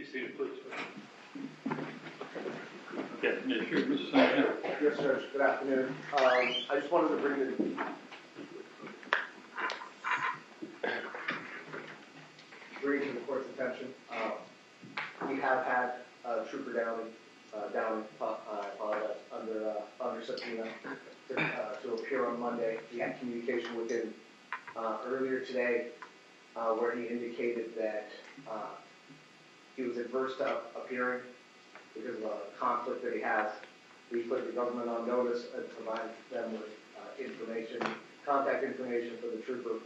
Be seated, please. Okay, Mr. Senator. Yes, Judge. Good afternoon. I just wanted to bring to the court's attention. We have had Trooper Downey, I apologize, under subpoena to appear on Monday. We had communication with him earlier today where he indicated that he was adverse to appearing because of a conflict that he has. We put the government on notice and provided them with information, contact information for the trooper,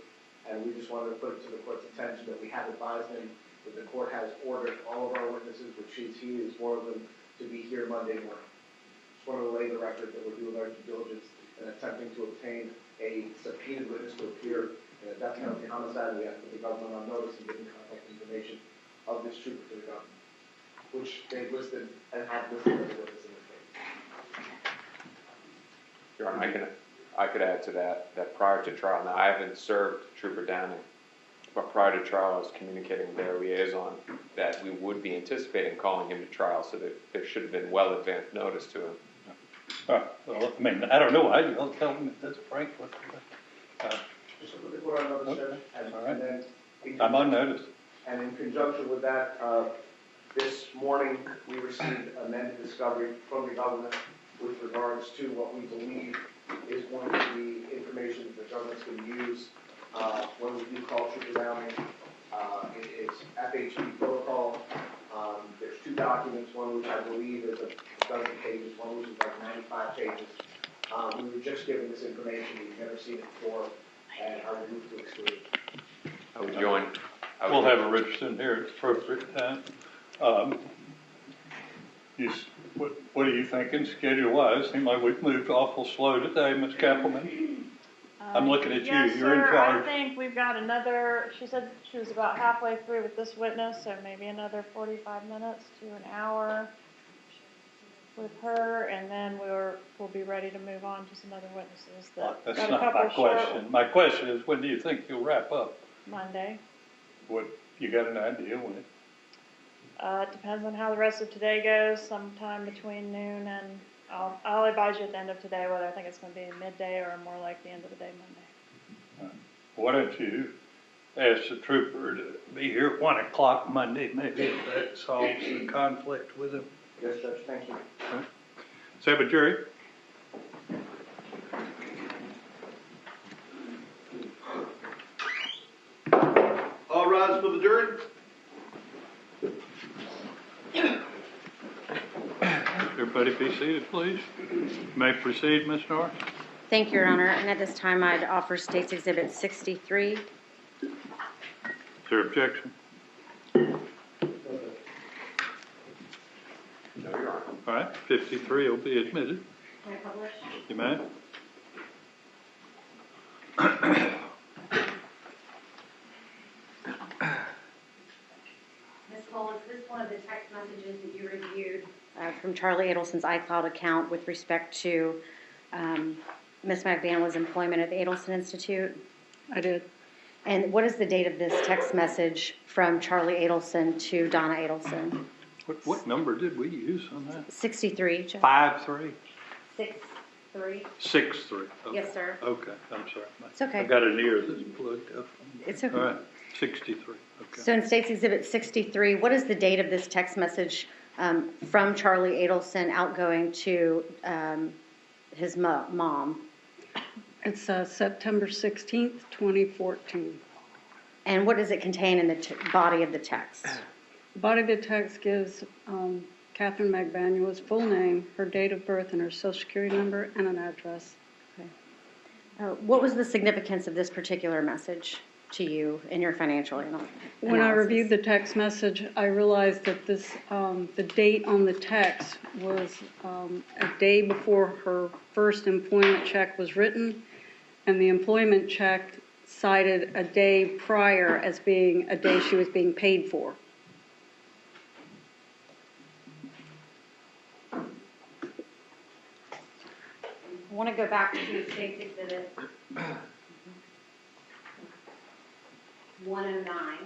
and we just wanted to put it to the court's attention that we have advised him that the court has ordered all of our witnesses, which he is one of them, to be here Monday morning. Just want to lay the record that we're doing our due diligence and attempting to obtain a subpoenaed witness to appear in a death penalty homicide. We have to put the government on notice and give them contact information of this trooper to the government, which they've listed and have listed as a witness in this case. Your Honor, I could add to that prior to trial, now I haven't served Trooper Downing, but prior to trial I was communicating with their liaison that we would be anticipating calling him to trial, so that there should have been well advanced notice to him. Well, I mean, I don't know why you'll tell him if that's Frank. So put the court on notice, Judge, and then I'm on notice. And in conjunction with that, this morning we received amended discovery from the government with regards to what we believe is going to be information that the government's going to use when we do call Trooper Downing. It is FHP protocol. There's two documents, one which I believe is a dozen pages, one which is like 95 pages. We were just given this information. We've never seen it before, and I would move to exclude. I would join. We'll have a Richardson here at the appropriate time. What are you thinking schedule-wise? Seems like we've moved awful slow today, Ms. Kappelman. I'm looking at yes, you. You're sir. in charge. I think we've got another, she said she was about halfway through with this witness, so maybe another 45 minutes to an hour with her, and then we'll be ready to move on to some other witnesses. That's not my question. My question is, when do you think you'll wrap up? Monday. What, you got an idea when? It depends on how the rest of today goes, sometime between noon and, I'll advise you at the end of today whether I think it's going to be midday or more like the end of the day Monday. Why don't you ask the trooper to be here at 1 o'clock Monday, maybe if that solves the conflict with him. Yes, Judge, thank you. Right. Secretary? All rise for the jury. Everybody be seated, please. You may proceed, Ms. Norris. Thank you, Your Honor. And at this time, I'd offer State's Exhibit 63. Is there objection? No, Your Honor. All right, 53 will be admitted. Can I publish? You may. Ms. Cole, is this one of the text messages that you reviewed from Charlie Adelson's iCloud account with respect to Ms. McBandlow's employment at the Adelson Institute? I did. And what is the date of this text message from Charlie Adelson to Donna Adelson? What number did we use on that? 63. Judge. 53? 63. 63. Okay. Yes, sir. Okay, I'm sorry. It's okay. I've got an ear that's plugged up. It's okay. All right, 63. Okay. So in State's Exhibit 63, what is the date of this text message from Charlie Adelson outgoing to his mom? It's September 16th, 2014. And what does it contain in the body of the text? The body of the text gives Catherine McBandlow's full name, her date of birth, and her social security number, and an address. Okay. What was the significance of this particular message to you in your financial analysis? When I reviewed the text message, I realized that this the date on the text was a day before her first employment check was written, and the employment check cited a day prior as being a day she was being paid for. I want to go back to State's Exhibit 109.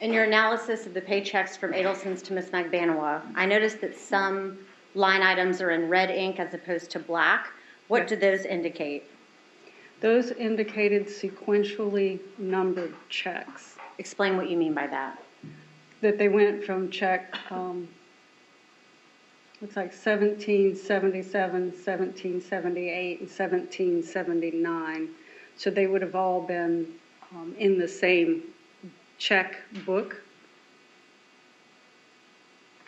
In your analysis of the paychecks from Adelson's to Ms. Magbanua, I noticed that some line items are in red ink as opposed to black. What do those indicate? Those indicated sequentially numbered checks, Explain what you mean by that. that they went from check, looks like 1777, 1778, and 1779. So they would have all been in the same check book.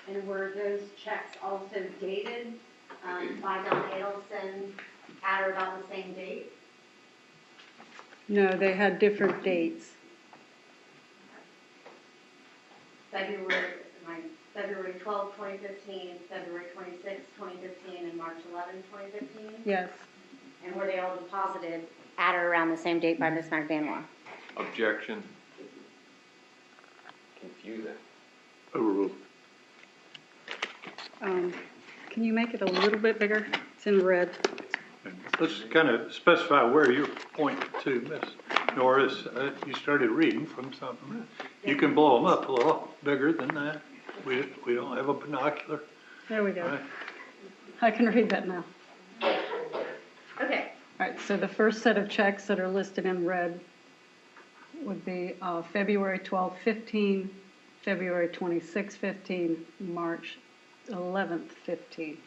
And were those checks also dated by Don Adelson at or about the same date? No, they had different dates. February 12, 2015, February 26, 2015, and March 11, 2015? Yes. And were they all deposited at or around the same date by Ms. Magbanua? Objection. Confusing. Overruled. Can you make it a little bit bigger? It's in red. Let's kind of specify where you're pointing to, Ms. Norris. You started reading from something. You can blow them up a little bigger than that. We don't have a binocular. There we go. Right. I can read that now. Okay. All right, so the first set of checks that are listed in red would be February 12, 15, February 26, 15, March 11th, 15.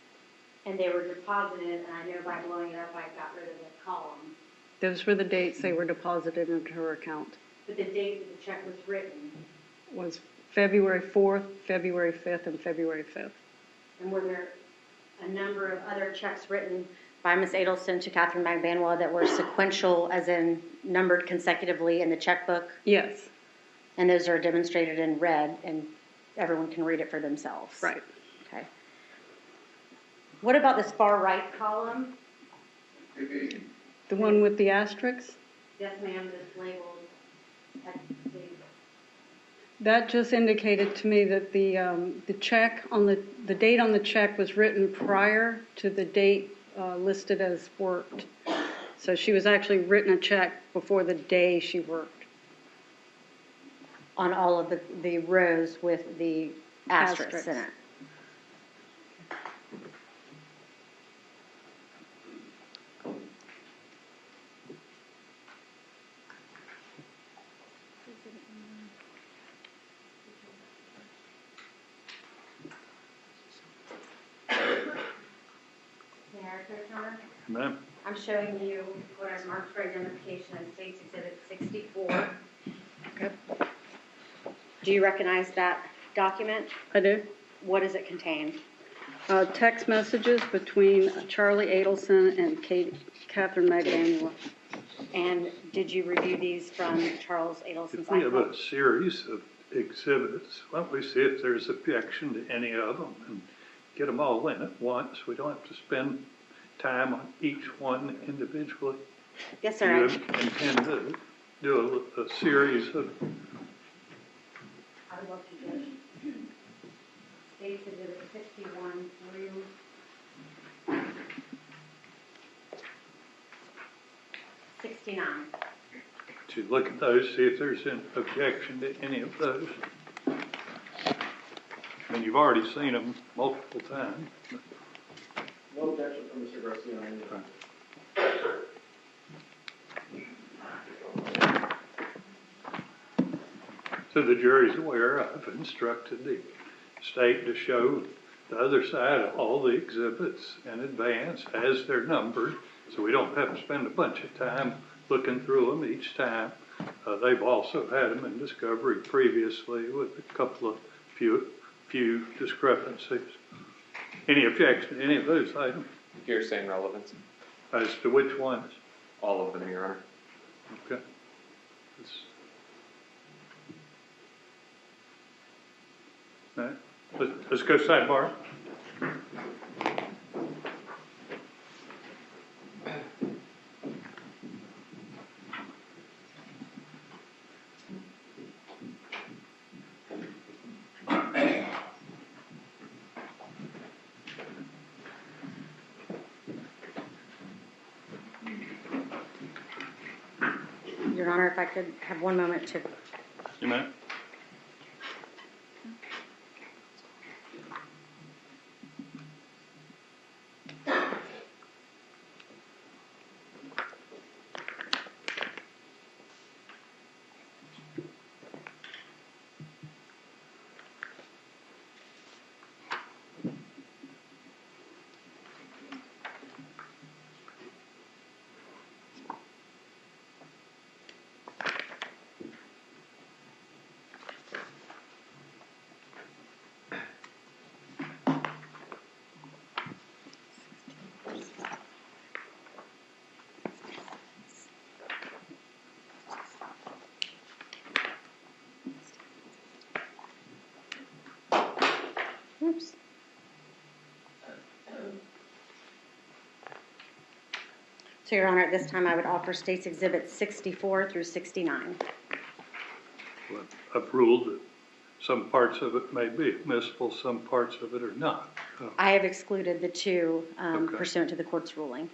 And they were deposited, and I know by blowing it up, I got rid of the column. Those were the dates they were deposited into her account. But the date that the check was written, Was February 4th, February 5th, and February 5th. and were there a number of other checks written by Ms. Adelson to Catherine Magbanua that were sequential, as in numbered consecutively in the checkbook? Yes. And those are demonstrated in red, and everyone can read it for themselves? Right. Okay. What about this far right column? The one with the asterisks? Yes, ma'am, that's labeled at the... That just indicated to me that the check on the date on the check was written prior to the date listed as worked. So she was actually written a check before the day she worked. On all of the rows with the asterisks in it. Ma'am? I'm showing you what I've marked for identification as State's Exhibit 64. Okay. Do you recognize that document? I do. What does it contain? Text messages between Charlie Adelson and Catherine Magbanua. And did you review these from Charles Adelson's If we have iPhone? a series of exhibits, why don't we see if there's objection to any of them and get them all in at once? We don't have to spend time on each one individually. Yes, sir. You intend to do a series of, I would love to do it. State's Exhibit 61 through 69. to look at those, see if there's an objection to any of those. I mean, you've already seen them multiple times. No objection from Mr. Garcia on any of that. So the jury's aware, I've instructed the state to show the other side of all the exhibits in advance as they're numbered, so we don't have to spend a bunch of time looking through them each time. They've also had them in discovery previously with a couple of few discrepancies. Any objection to any of those items? Hearsay and relevance. As to which ones? All of them, Your Honor. Okay. All right. Let's go sidebar. Your Honor, if I could have one moment to... You may. So, Your Honor, at this time, I would offer States Exhibits 64 through 69. Well, I've ruled that some parts of it may be admissible, some parts of it are not. I have excluded the two Okay. pursuant to the court's ruling.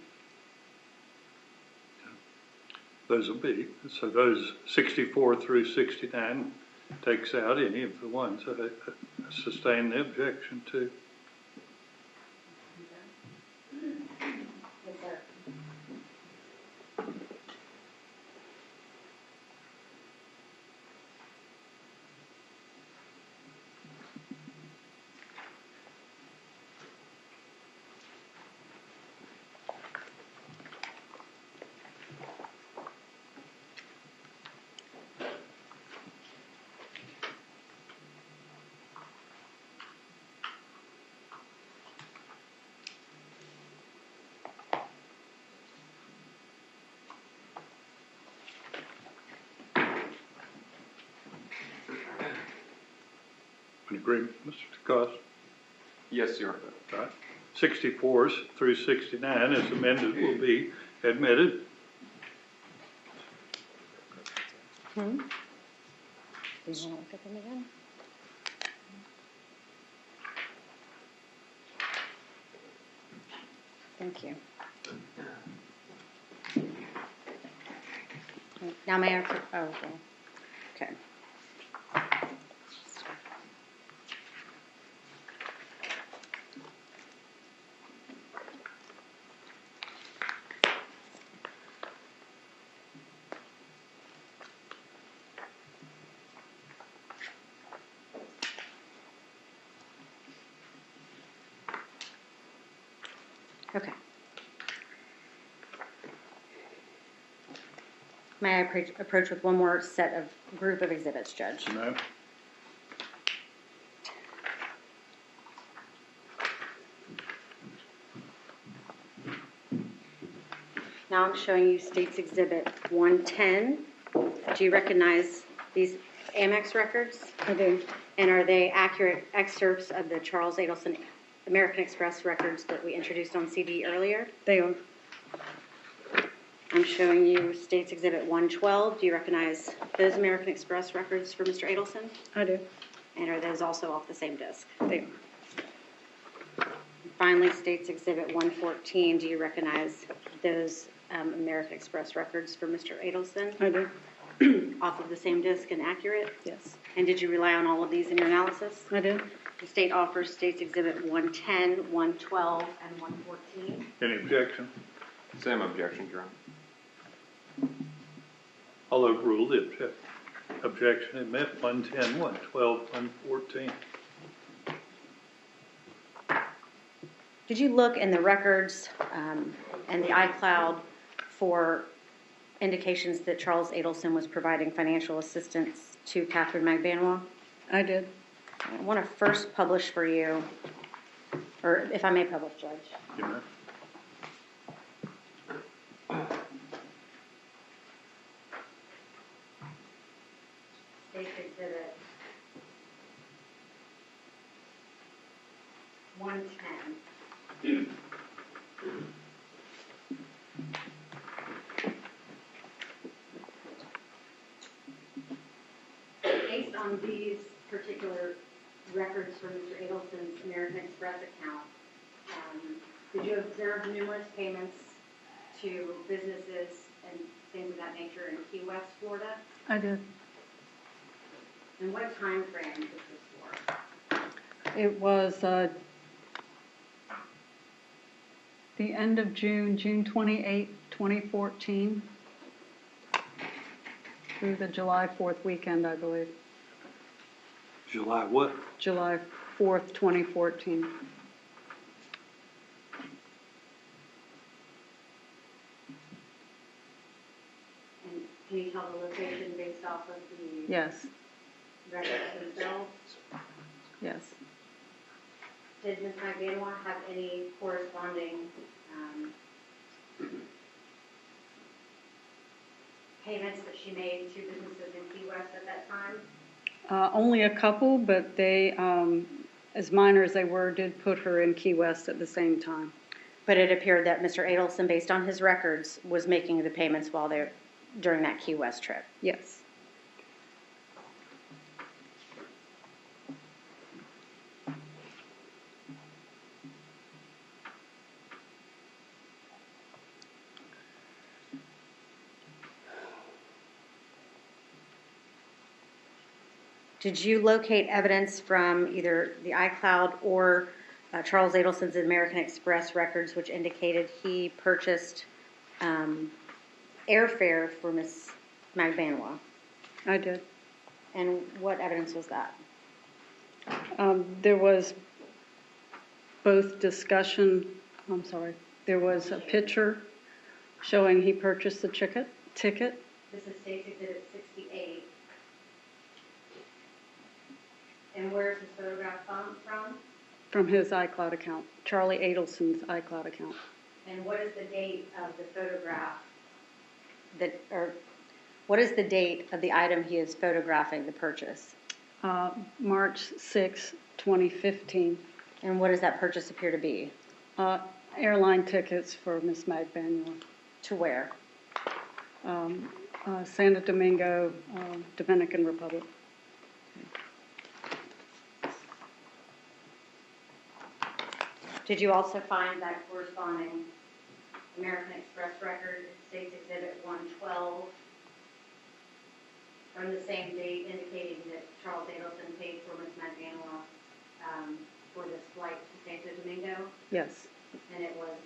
Those will be, so those 64 through 69 takes out any of the ones that I sustain the objection to. Yes, sir. In agreement, Mr. DeCoste? Yes, Your Honor. Right. 64 through 69 as amended will be admitted. Do you want to look at them again? Thank you. Now may I, oh, okay. Okay. Okay. May I approach with one more set of group of exhibits, Judge? No? Now I'm showing you States Exhibit 110. Do you recognize these Amex records? I do. And are they accurate excerpts of the Charles Adelson American Express records that we introduced on CD earlier? They are. I'm showing you States Exhibit 112. Do you recognize those American Express records for Mr. Adelson? I do. And are those also off the same disc? They are. Finally, States Exhibit 114. Do you recognize those American Express records for Mr. Adelson? I do. Off of the same disc and accurate? Yes. And did you rely on all of these in your analysis? I do. The state offers States Exhibit 110, 112, and 114. Any objection? Same objection, Your Honor. I'll overrule the objection. Admit 110, 112, 114. Did you look in the records and the iCloud for indications that Charles Adelson was providing financial assistance to Catherine McBanois? I did. I want to first publish for you, or if I may publish, Judge. You know? States Exhibit 110. Based on these particular records from Mr. Adelson's American Express account, did you observe numerous payments to businesses and things of that nature in Key West, Florida? I did. And what time frame is this for? It was the end of June, June 28, 2014, through the July 4th weekend, I believe. July what? July 4th, 2014. And can you tell the location based off of the Yes. records themselves? Yes. Did Ms. McBanois have any corresponding payments that she made to businesses in Key West at that time? Only a couple, but they, as minor as they were, did put her in Key West at the same time. But it appeared that Mr. Adelson, based on his records, was making the payments while they're, during that Key West trip. Yes. Did you locate evidence from either the iCloud or Charles Adelson's American Express records which indicated he purchased airfare for Miss Magbanwa? I did. And what evidence was that? There was both discussion, there was a picture showing he purchased the ticket. This is State's Exhibit 68. And where's this photograph from? From his iCloud account, Charlie Adelson's iCloud account. And what is the date of the photograph what is the date of the item he is photographing, the purchase? March 6, 2015. And what does that purchase appear to be? Airline tickets for Miss Magbanwa. To where? Santo Domingo, Dominican Republic. Did you also find that corresponding American Express record, State's Exhibit 112, from the same date indicating that Charles Adelson paid for Ms. Magbanwa for this flight to Santo Domingo? Yes. And it was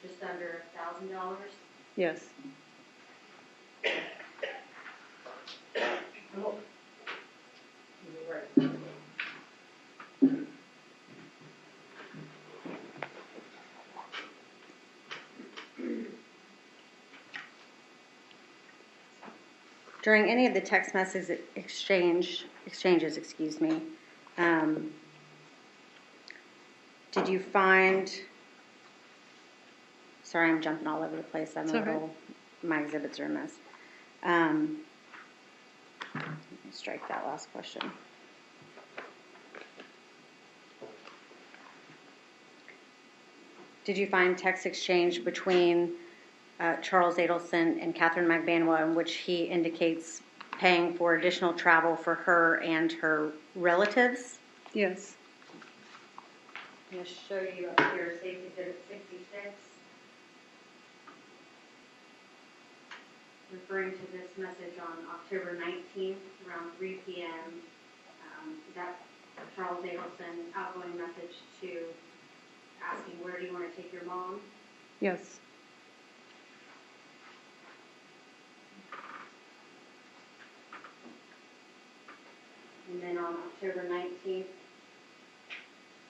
just under $1,000? Yes. Right. During any of the text message exchanges, did you find? Sorry, I'm jumping all over the place. My exhibits are a mess. Let me strike that last question. Did you find text exchange between Charles Adelson and Catherine Magbanwa in which he indicates paying for additional travel for her and her relatives? Yes. I'm going to show you up here, Safety Exhibit 66. Referring to this message on October 19th around 3 p.m. That Charles Adelson outgoing message to asking, where do you want to take your mom? Yes. And then on October 19th,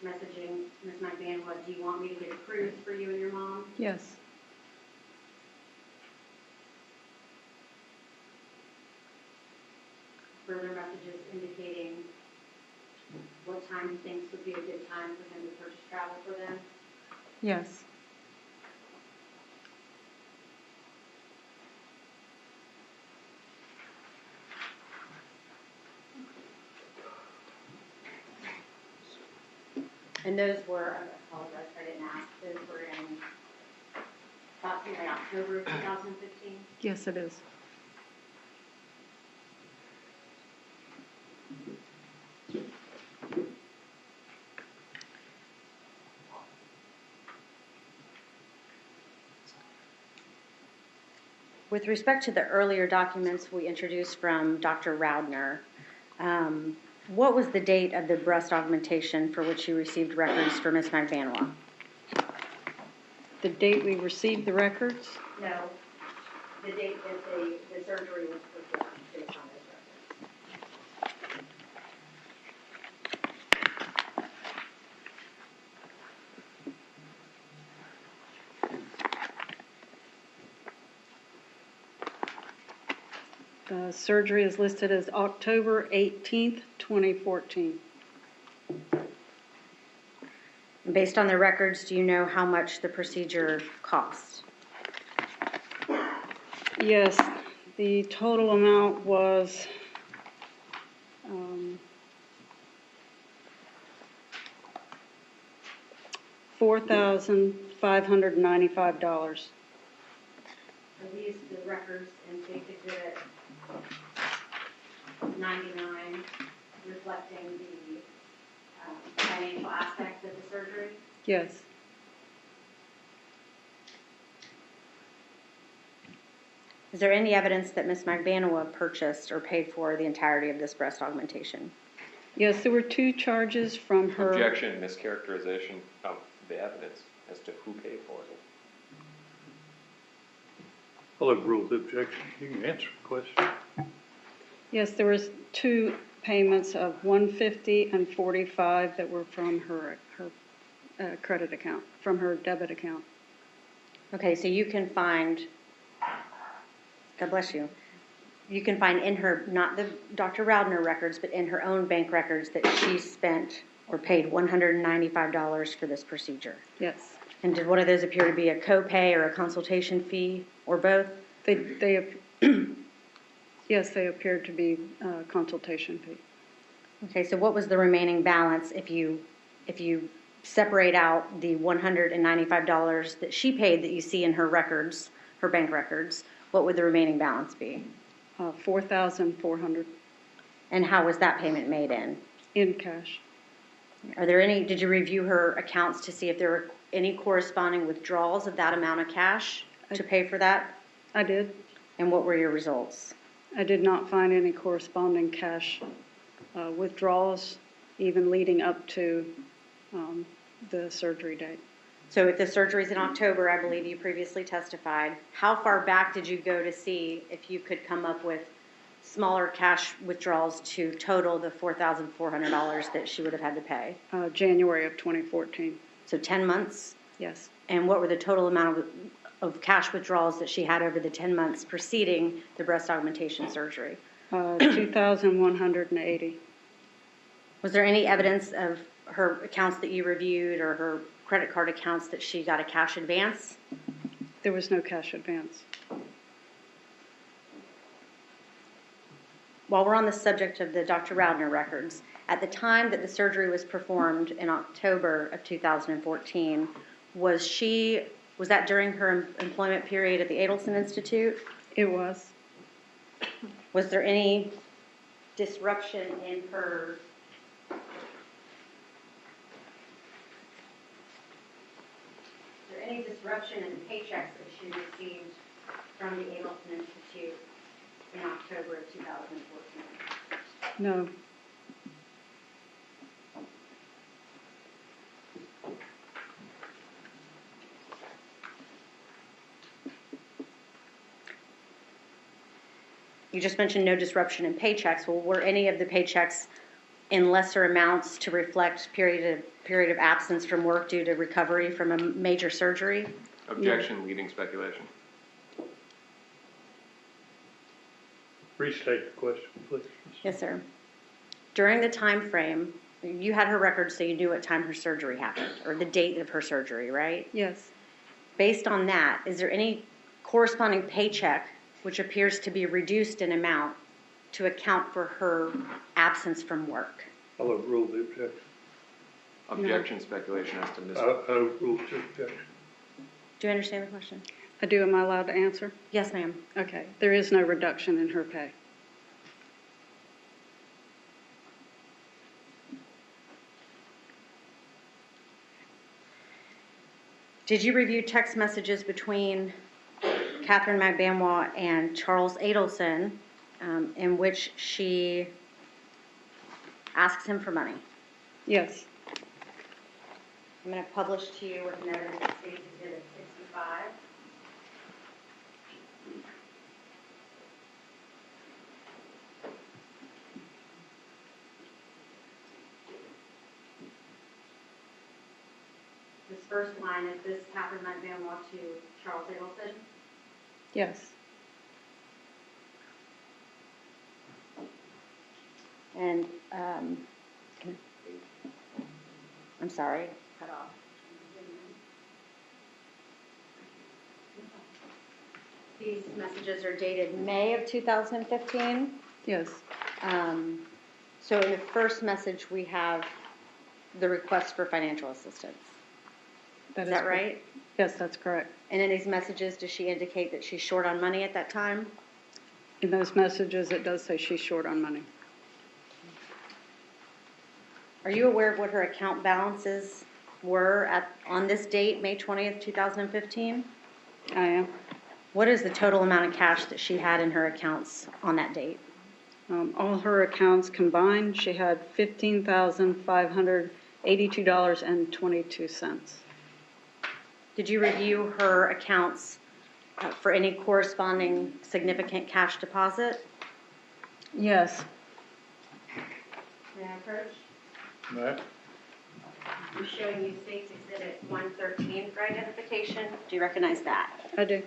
messaging Ms. Magbanwa, do you want me to get a cruise for you and your mom? Yes. Further messages indicating what time he thinks would be a good time for him to purchase travel for them? Yes. And those were, I apologize if I didn't ask, those were in approximately October of 2015? Yes, it is. With respect to the earlier documents we introduced from Dr. Roudner, what was the date of the breast augmentation for which you received records for Ms. Magbanwa? The date we received the records? No, the date that the surgery was performed based on those records. The surgery is listed as October 18th, 2014. Based on the records, do you know how much the procedure cost? Yes, the total amount was $4,300. $595. Are these the records in State Exhibit 99 reflecting the financial aspect of the surgery? Yes. Is there any evidence that Ms. Magbanua purchased or paid for the entirety of this breast augmentation? Yes, there were 2 charges from her. Objection, mischaracterization of the evidence as to who paid for it. I'll overrule the objection. You can answer the question. Yes, there was 2 payments of $150 and $45 that were from her credit account, from her debit account. Okay, so you can find, God bless you, you can find in her, not the Dr. Roudner records, but in her own bank records that she spent or paid $195 for this procedure. Yes. And did one of those appear to be a copay or a consultation fee or both? Yes, they appeared to be a consultation fee. Okay, so what was the remaining balance if you separate out the $195 that she paid that you see in her records, her bank records? What would the remaining balance be? $4,400 And how was that payment made in cash. Are there any, did you review her accounts to see if there were any corresponding withdrawals of that amount of cash to pay for that? I did. And what were your results? I did not find any corresponding cash withdrawals, even leading up to the surgery date. So if the surgery's in October, I believe you previously testified, how far back did you go to see if you could come up with smaller cash withdrawals to total the $4,400 that she would have had to pay? January of 2014. So 10 months? Yes. And what were the total amount of cash withdrawals that she had over the 10 months preceding the breast augmentation surgery? 2,180. Was there any evidence of her accounts that you reviewed or her credit card accounts that she got a cash advance? There was no cash advance. While we're on the subject of the Dr. Roudner records, at the time that the surgery was performed in October of 2014, was that during her employment period at the Adelson Institute? It was. Was there any disruption in her in the paychecks that she received from the Adelson Institute in October of 2014? No. You just mentioned no disruption in paychecks. Well, were any of the paychecks in lesser amounts to reflect period of absence from work due to recovery from a major surgery? Objection, leading speculation. Restate the question, please. Yes, sir. During the time frame, you had her records, so you knew what time her surgery happened, or the date of her surgery, right? Yes. Based on that, is there any corresponding paycheck which appears to be reduced in amount to account for her absence from work? I'll overrule the objection. Objection, speculation as to Ms. I'll overrule the objection. Do you understand the question? I do. Am I allowed to answer? Yes, ma'am. Okay. There is no reduction in her pay. Did you review text messages between Catherine McBamwa and Charles Adelson in which she asks him for money? Yes. I'm going to publish to you with notice of State Exhibit 65. This first line, is this Catherine McBamwa to Charles Adelson? Yes. And, I'm sorry, cut off. These messages are dated May of 2015. Yes. So in the first message, we have the request for financial assistance. Is that correct. right? Yes, that's correct. And in these messages, does she indicate that she's short on money at that time? In those messages, it does say she's short on money. Are you aware of what her account balances were on this date, May 20th, 2015? I am. What is the total amount of cash that she had in her accounts on that date? All her accounts combined, she had $15,582.22. Did you review her accounts for any corresponding significant cash deposit? Yes, May I approach? Right. I'm showing you State's Exhibit 113 for identification. Do you recognize that? I do.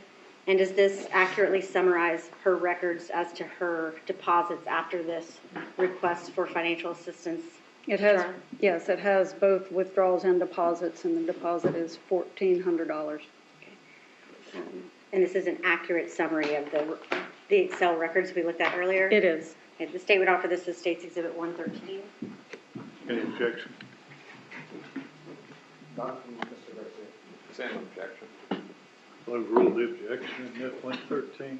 And does this accurately summarize her records as to her deposits after this request for financial assistance? It has, Sure. yes, it has both withdrawals and deposits, and the deposit is $1,400. And this is an accurate summary of the Excel records we looked at earlier? It is. Okay, the state would offer this as State's Exhibit 113. Any objection? None from Mr. Garcia. Same objection. Overrule the objection in that 113.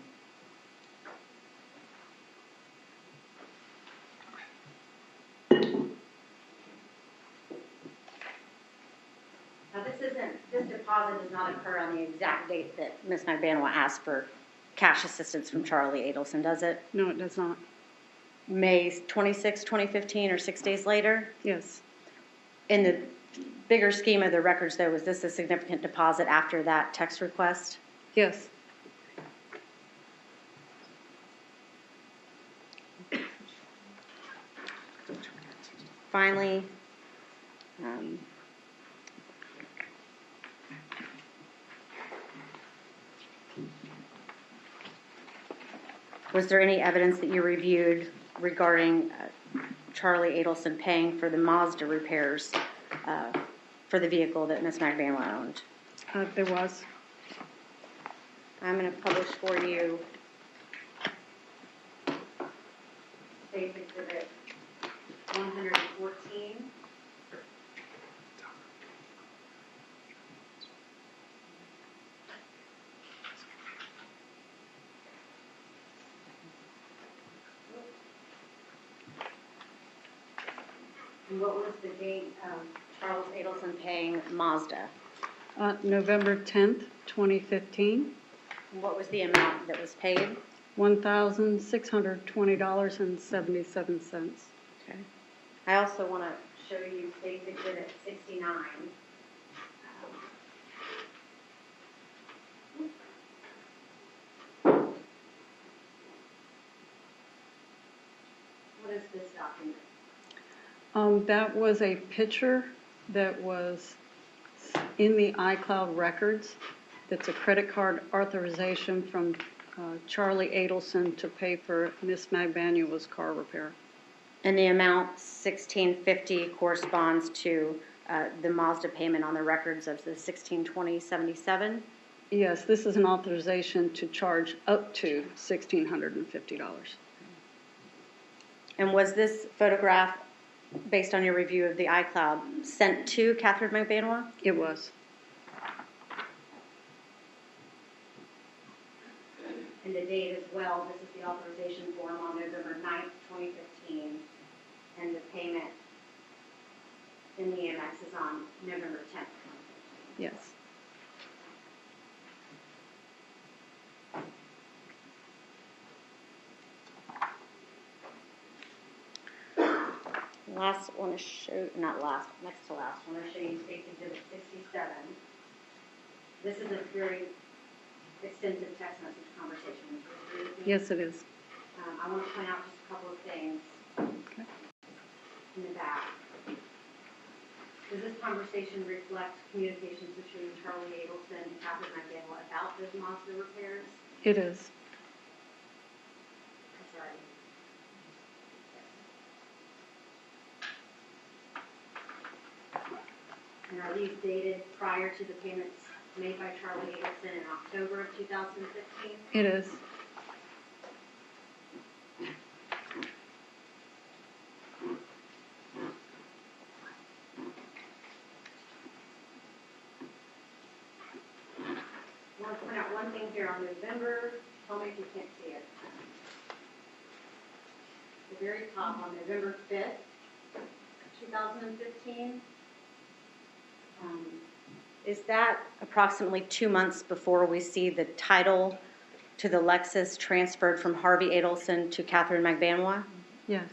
Now, this deposit does not occur on the exact date that Ms. Magbanwa asked for cash assistance from Charlie Adelson, does it? No, it does not. May 26, 2015, or 6 days later? Yes, In the bigger scheme of the records, though, was this a significant deposit after that text request? yes. Finally, was there any evidence that you reviewed regarding Charlie Adelson paying for the Mazda repairs for the vehicle that Ms. Magbanwa owned? There was. I'm going to publish for you State's Exhibit 114. And what was the date of Charles Adelson paying Mazda? November 10th, 2015, And what was the amount that was paid? $1,620.77. Okay. I also want to show you State's Exhibit 69. What is this document? That was a picture that was in the iCloud records. That's a credit card authorization from Charlie Adelson to pay for Miss Magbanwa's car repair. And the amount, $1,650, corresponds to the Mazda payment on the records of the $1,620.77? Yes, this is an authorization to charge up to $1,650. And was this photograph, based on your review of the iCloud, sent to Catherine Magbanwa? It was. And the date as well, this is the authorization form on November 9th, 2015, and the payment in the EMX is on November 10th. Yes. Last one to show, not last, next to last, I want to show you State's Exhibit 67. This is a very extensive text message conversation. Would you agree with me? Yes, it is. I want to point out just a couple of things Okay. in the back. Does this conversation reflect communications between Charlie Adelson and Catherine Magbanwa about those Mazda repairs? It is. Sorry. And are these dated prior to the payments made by Charlie Adelson in October of 2015? It is. you can't see it. The very top on November 5th, 2015. Is that approximately 2 months before we see the title to the Lexus transferred from Harvey Adelson to Catherine McBanois? Yes.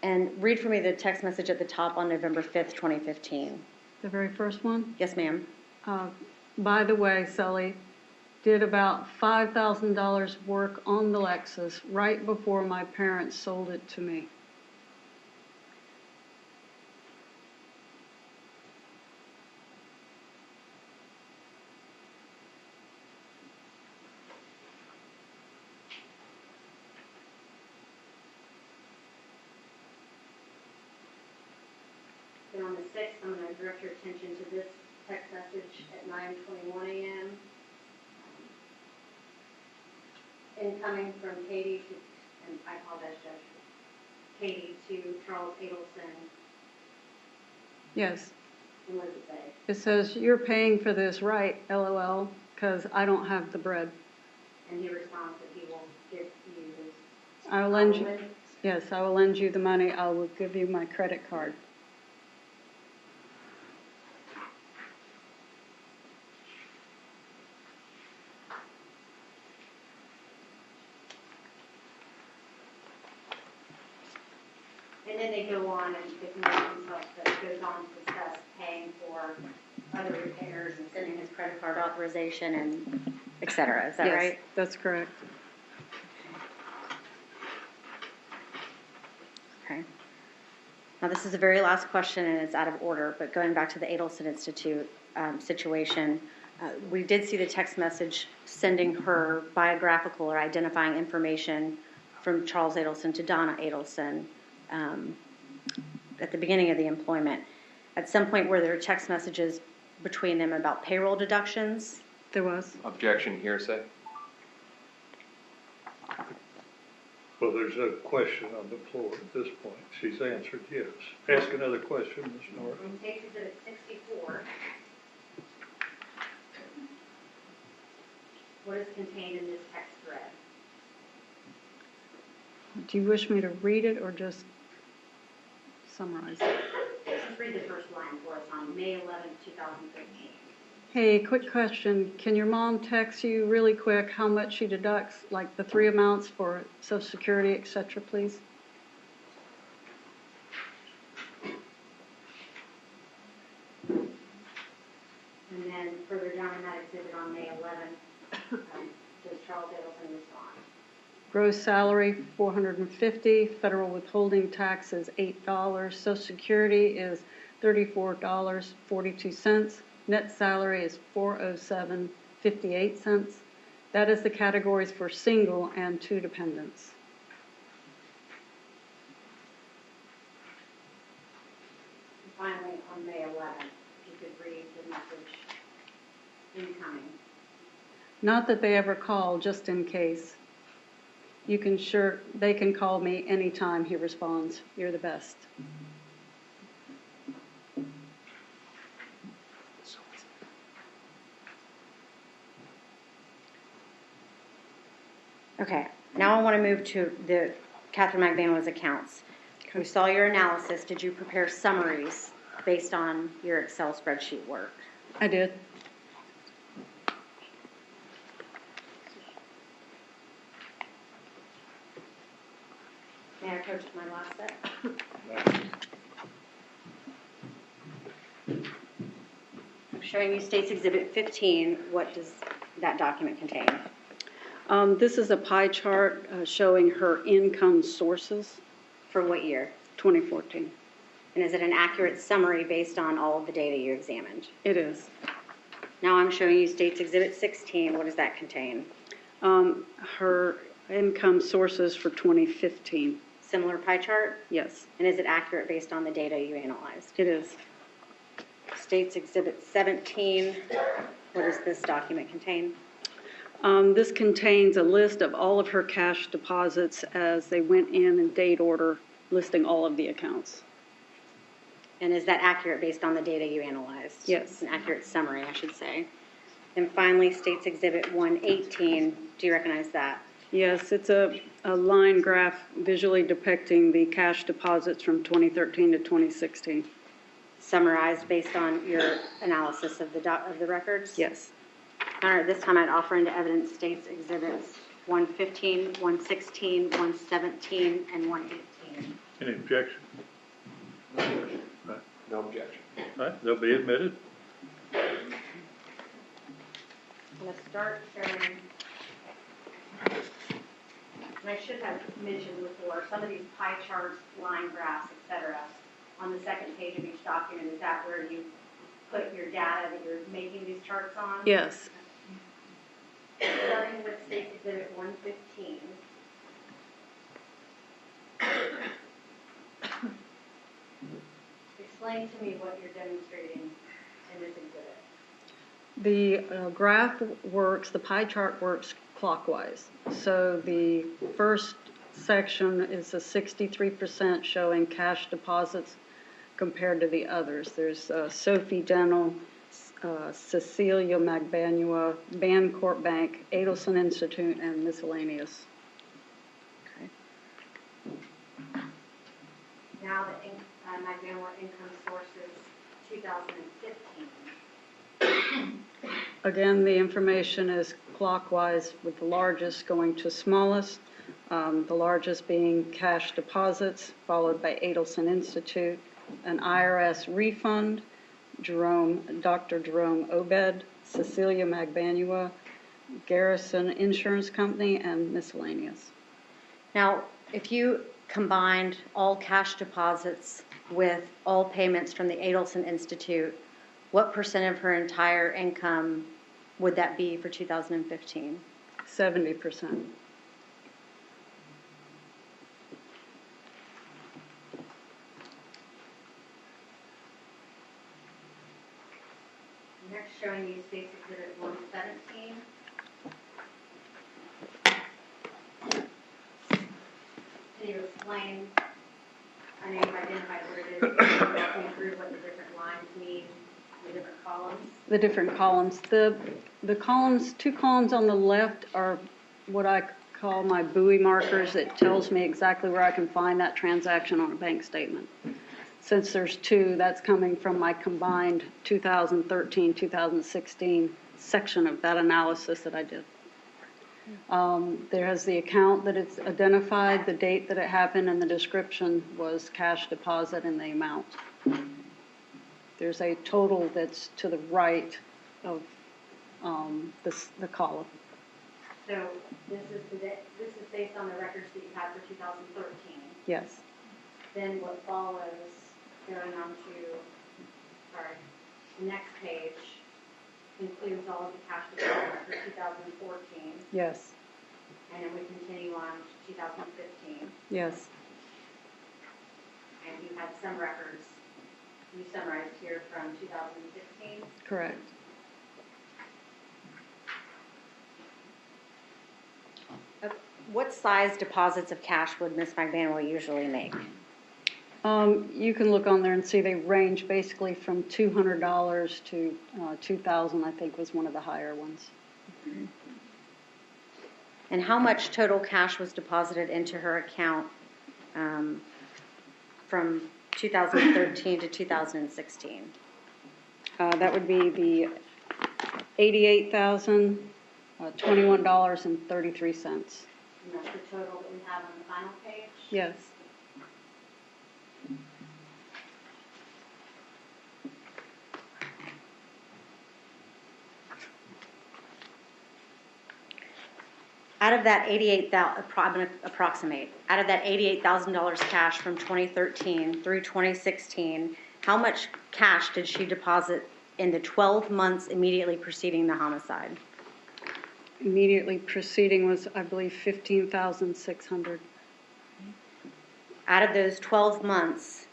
And read for me the text message at the top on November 5th, 2015. The very first one? Yes, ma'am. By the way, Sully, did about $5,000 work on the Lexus right before my parents sold it to me. Then on the 6th, I'm going to direct your attention to this text message at 9:21 a.m. Incoming from Katie to, and I apologize, Judge, Katie to Charles Adelson. Yes. And what does it say? It says, "You're paying for this, right, LOL, because I don't have the bread." And he responds that he will give you his. I will lend you, yes, I will lend you the money. I will give you my credit card. And then they go on, and if you know himself, that goes on to discuss paying for other repairs and Sending his credit card authorization and et cetera. Is that Yes, right? that's correct. Okay. Now, this is the very last question, and it's out of order, but going back to the Adelson Institute situation, we did see the text message sending her biographical or identifying information from Charles Adelson to Donna Adelson at the beginning of the employment. At some point, were there text messages between them about payroll deductions? There was. Objection, hearsay. Well, there's a question on the floor at this point. She's answered yes. Ask another question, Ms. Norris. In case exhibit 64, what is contained in this text thread? Do you wish me to read it or just summarize it? Just read the first line for us on May 11th, 2015. Hey, quick question. Can your mom text you really quick how much she deducts, like the 3 amounts for Social Security, et cetera, please? And then further down in that exhibit on May 11th, does Charles Adelson respond? Gross salary, $450. Federal withholding tax is $8. Social Security is $34.42. Net salary is $407.58. That is the categories for single and 2 dependents. And finally, on May 11th, if you could read the message incoming. Not that they ever call, just in case. They can call me anytime he responds. You're the best. Okay, now I want to move to the Catherine McBanois accounts. We saw your analysis. Did you prepare summaries based on your Excel spreadsheet work? I did. May I approach my last set? I'm showing you States Exhibit 15. What does that document contain? This is a pie chart showing her income sources, For what year? 2014. And is it an accurate summary based on all of the data you examined? It is. Now I'm showing you States Exhibit 16. What does that contain? Her income sources for 2015. Similar pie chart? Yes, And is it accurate based on the data you analyzed? it is. States Exhibit 17. What does this document contain? This contains a list of all of her cash deposits as they went in date order, listing all of the accounts. And is that accurate based on the data you analyzed? Yes. It's an accurate summary, I should say. And finally, States Exhibit 118. Do you recognize that? Yes, it's a line graph visually depicting the cash deposits from 2013 to 2016. Summarized based on your analysis of the records? Yes. All right, this time I'd offer into evidence states exhibits 115, 116, 117, and 118. Any objection? Right, No objection. right, they'll be admitted. I'm going to start showing, and I should have mentioned before, some of these pie charts, line graphs, etc., on the second page of each document, is that where you put your data that you're making these charts on? Yes. Starting with State Exhibit 115. Explain to me what you're demonstrating in this exhibit. The graph works, the pie chart works clockwise. So the first section is a 63% showing cash deposits compared to the others. There's Sophie Dental, Cecilia Magbanua, Bancorp Bank, Adelson Institute, and miscellaneous. Okay. Now the Magbanua income sources 2015. Again, the information is clockwise with the largest going to smallest, the largest being cash deposits, followed by Adelson Institute, an IRS refund, Dr. Jerome Obed, Cecilia Magbanua, Garrison Insurance Company, and miscellaneous. Now, if you combined all cash deposits with all payments from the Adelson Institute, what percent of her entire income would that be for 2015? 70%. Next, showing you State's Exhibit 117. Can you explain, I know you've identified what it is, can you walk me through what the different lines mean, the different columns? The different columns. The columns, two columns on the left are what I call my buoy markers. It tells me exactly where I can find that transaction on a bank statement. Since there's two, that's coming from my combined 2013, 2016 section of that analysis that I did. There has the account that it's identified, the date that it happened, and the description was cash deposit and the amount. There's a total that's to the right of the column. So this is based on the records that you had for 2013. Yes. Then what follows, going on to, the next page, includes all of the cash deposits for 2014. Yes. And then we continue on to 2015. Yes. And you had some records, you summarized here from 2016. Correct. What size deposits of cash would Ms. Magbanua usually make? You can look on there and see they range basically from $200 to $2,000, I think was one of the higher ones. And how much total cash was deposited into her account from 2013 to 2016? That would be the $88,021.33. And that's the total that we have on the final page? Yes. Out of that $88,000 cash from 2013 through 2016, how much cash did she deposit in the 12 months immediately preceding the homicide? Immediately preceding was, I believe, $15,600. Out of those 12 months,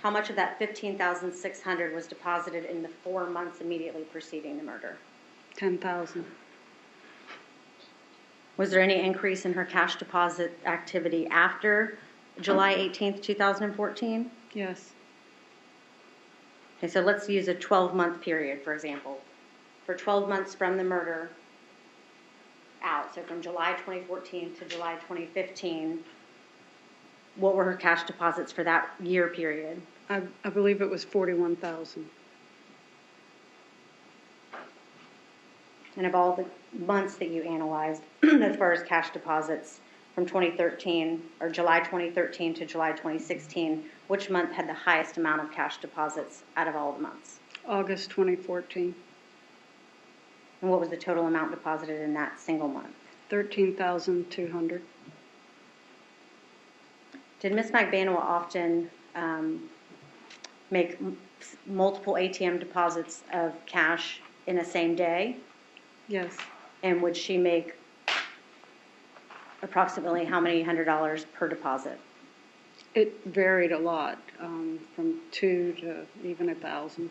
how much of that $15,600 was deposited in the 4 months immediately preceding the murder? $10,000. Was there any increase in her cash deposit activity after July 18th, 2014? Yes. Okay, so let's use a 12-month period, for example. For 12 months from the murder, out, so from July 2014 to July 2015, what were her cash deposits for that year period? I believe it was 41,000. And of all the months that you analyzed, as far as cash deposits from 2013, or July 2013 to July 2016, which month had the highest amount of cash deposits out of all the months? August 2014, And what was the total amount deposited in that single month? 13,200. Did Ms. McBanwell often make multiple ATM deposits of cash in the same day? Yes, And would she make approximately how many $100 per deposit? it varied a lot, from 2 to even 1,000.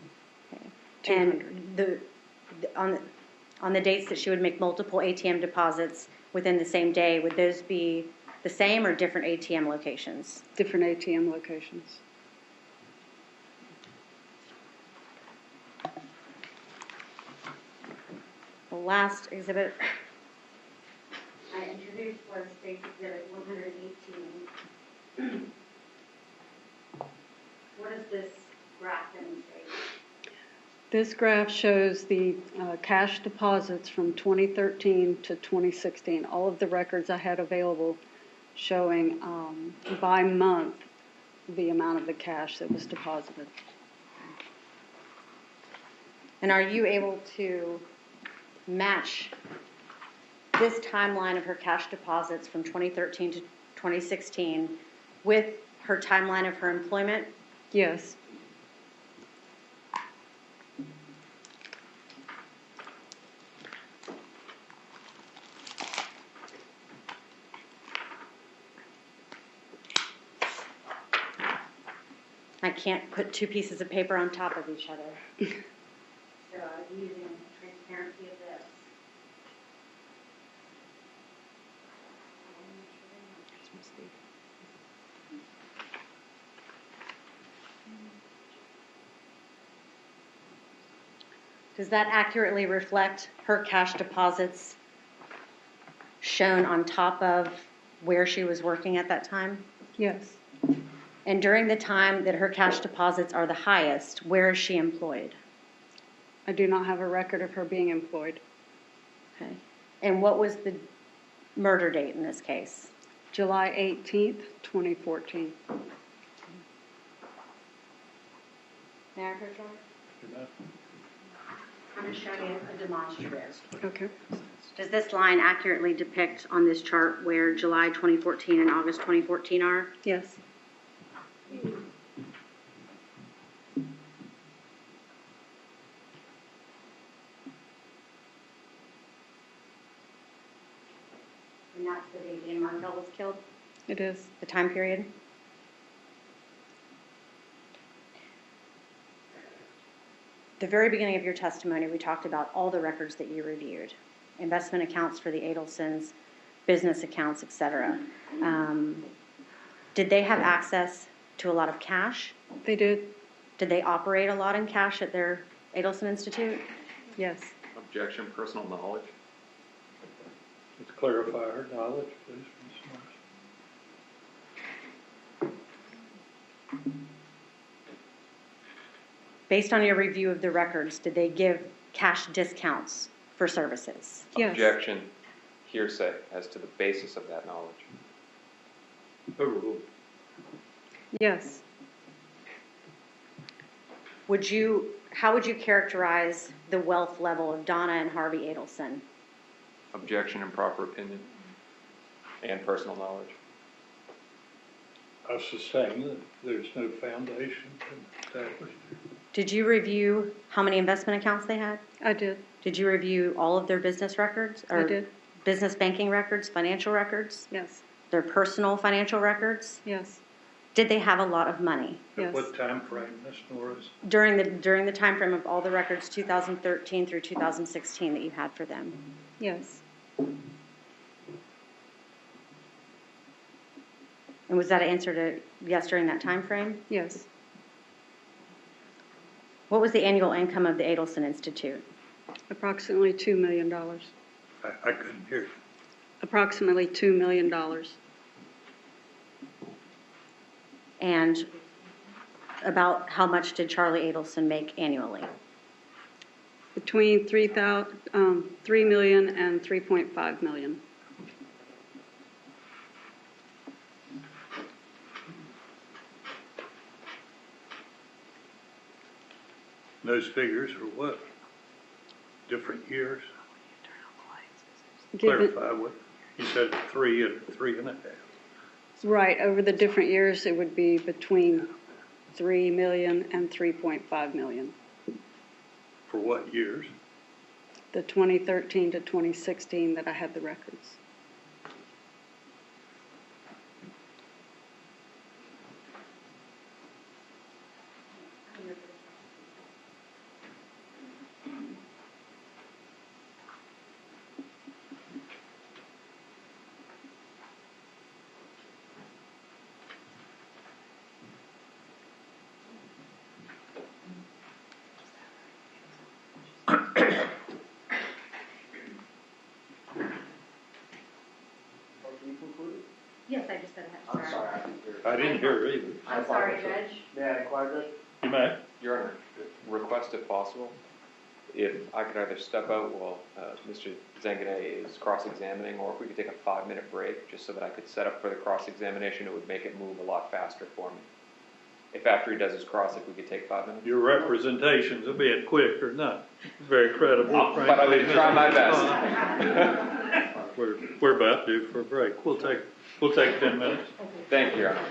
And on the dates that she would make multiple ATM deposits within the same day, would those be the same or different ATM locations? Different ATM locations. The last exhibit, I introduced was State Exhibit 118. What does this graph demonstrate? This graph shows the cash deposits from 2013 to 2016. All of the records I had available showing by month the amount of the cash that was deposited. and are you able to match this timeline of her cash deposits from 2013 to 2016 with her timeline of her employment? Yes, I can't put two pieces of paper on top of each other. So using transparency of this. Does that accurately reflect her cash deposits shown on top of where she was working at that time? yes. And during the time that her cash deposits are the highest, where is she employed? I do not have a record of her being employed. Okay. And what was the murder date in this case? July 18th, 2014. May I approach her? I'm going to show you a demonstrative. Okay. Does this line accurately depict on this chart where July 2014 and August 2014 are? Yes. And that's the date Ian Markel was killed, It is. the time period? The very beginning of your testimony, we talked about all the records that you reviewed. Investment accounts for the Adelsons, business accounts, et cetera. Did they have access to a lot of cash? They did. Did they operate a lot in cash at their Adelson Institute? Yes. Objection, personal knowledge. Let's clarify her knowledge, please, Ms. Morris. Based on your review of the records, did they give cash discounts for services? Yes. Objection, hearsay as to the basis of that knowledge. Overruled. Yes. How would you characterize the wealth level of Donna and Harvey Adelson? Objection, improper opinion, and personal knowledge. I sustain that there's no foundation established. Did you review how many investment accounts they had? I did. Did you review all of their business records? I did. Business banking records, financial records, Yes. their personal financial records? Yes. Did they have a lot of money? At Yes. what time frame, Ms. Norris? During the time frame of all the records 2013 through 2016 that you had for them? Yes. And was that an answer to yes during that time frame? Yes. What was the annual income of the Adelson Institute? Approximately $2 million. I couldn't hear you. approximately $2 million. And about how much did Charlie Adelson make annually? Between 3 million and 3.5 million. Those figures are what? Different years? Given- Clarify what, you said 3 and 3.5. Right, over the different years, it would be between 3 million and 3.5 million. For what years? The 2013 to 2016 that I had the records. Yes, I just said I I'm had to sorry, start. I didn't hear. I didn't hear either. I'm sorry, Judge. May I inquire, Judge? You may. Your Honor, request if possible, if I could either step out while Mr. Zangaday is cross-examining, or if we could take a 5-minute break, just so that I could set up for the cross-examination, it would make it move a lot faster for me. If after he does his cross, if we could take 5 minutes. Your representations of being quick or not very credible. But I'm going to try my best. We're about due for a break. We'll take 10 minutes. Thank you, Your Honor.